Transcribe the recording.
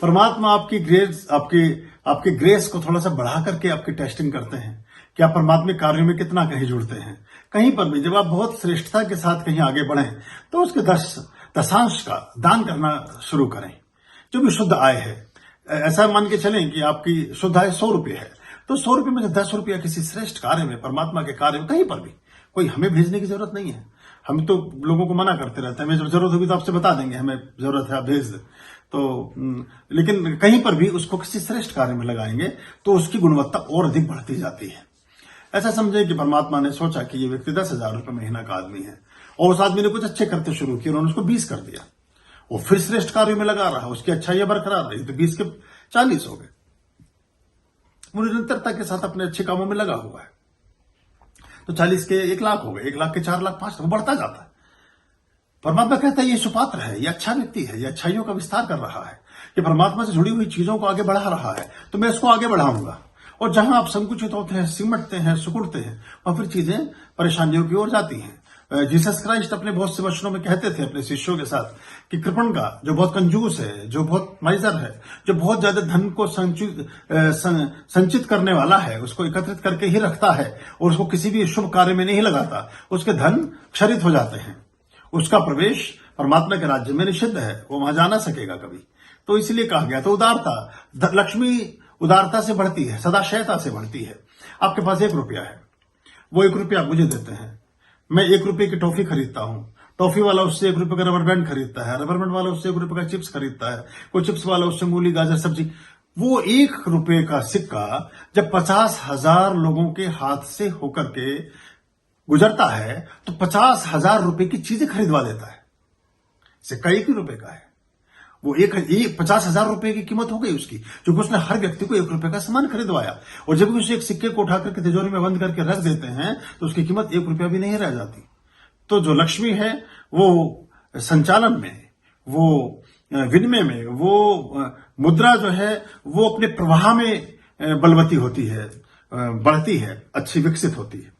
परमात्मा आपकी ग्रेस को थोड़ा सा बढ़ा करके आपकी टेस्टिंग करते हैं कि आप परमात्मिक कार्यों में कितना कहीं जुड़ते हैं। कहीं पर भी जब आप बहुत श्रेष्ठता के साथ कहीं आगे बढ़ें तो उसके दशांश का दान करना शुरू करें। जो भी शुद्ध आय है, ऐसा मान के चलें कि आपकी शुद्ध आय 100 रुपये है, तो 100 रुपये में से 10 रुपया किसी श्रेष्ठ कार्य में, परमात्मा के कार्य में, कहीं पर भी कोई हमें भेजने की जरूरत नहीं है। हम तो लोगों को मना करते रहते हैं, हमें जब जरूरत होगी तो आपसे बता देंगे हमें जरूरत है, आप भेज दें। तो लेकिन कहीं पर भी उसको किसी श्रेष्ठ कार्य में लगाएंगे तो उसकी गुणवत्ता और अधिक बढ़ती जाती है। ऐसा समझे कि परमात्मा ने सोचा कि ये व्यक्ति 10,000 रुपये महीना का आदमी है और उस आदमी ने कुछ अच्छे करते शुरू किए, उन्होंने उसको 20 कर दिया। वो फिर श्रेष्ठ कार्य में लगा रहा, उसकी अच्छाइयां बरकरार रही तो 20 के 40 हो गए। वो निरंतरता के साथ अपने अच्छे कामों में लगा हुआ है तो 40 के 1 लाख हो गए, 1 लाख के 4 लाख, 5 लाख, वो बढ़ता जाता है। परमात्मा कहता है ये सुपात्र है, ये अच्छा व्यक्ति है, ये अच्छाइयों का विस्तार कर रहा है, ये परमात्मा से जुड़ी हुई चीजों को आगे बढ़ा रहा है, तो मैं इसको आगे बढ़ाऊंगा। और जहां आप संकुचित होते हैं, सिमटते हैं, सुकुड़ते हैं, वहां फिर चीजें परेशानियों की ओर जाती हैं। जीसस क्राइस्ट अपने बहुत से वचनों में कहते थे अपने शिष्यों के साथ कि कृपण का, जो बहुत कंजूस है, जो बहुत माइजर है, जो बहुत ज्यादा धन को संचित करने वाला है, उसको एकत्रित करके ही रखता है और उसको किसी भी शुभ कार्य में नहीं लगाता, उसके धन क्षरित हो जाते हैं। उसका प्रवेश परमात्मा के राज्य में निषिद्ध है, वो वहां जा ना सकेगा कभी। तो इसलिए कहा गया। तो उदारता, लक्ष्मी उदारता से बढ़ती है, सदाशयता से बढ़ती है। आपके पास 1 रुपया है, वो 1 रुपया मुझे देते हैं, मैं 1 रुपये की टॉफी खरीदता हूं, टॉफी वाला उससे 1 रुपये का रबर बैंड खरीदता है, रबर बैंड वाला उससे 1 रुपये का चिप्स खरीदता है, कोई चिप्स वाला उससे मूली गाजर सब्जी। वो 1 रुपये का सिक्का जब 50,000 लोगों के हाथ से होकर के गुजरता है तो 50,000 रुपए की चीजें खरीदवा देता है। सिक्का 1 रुपए का है, वो 50,000 रुपए की कीमत हो गई उसकी, क्योंकि उसने हर व्यक्ति को 1 रुपए का सामान खरीदवाया। और जब उसे एक सिक्के को उठाकर के तिजोरी में बंद करके रख देते हैं तो उसकी कीमत 1 रुपया भी नहीं रह जाती। तो जो लक्ष्मी है वो संचालन में, वो विनिमय में, वो मुद्रा जो है वो अपने प्रवाह में बलवती होती है, बढ़ती है, अच्छी विकसित होती है।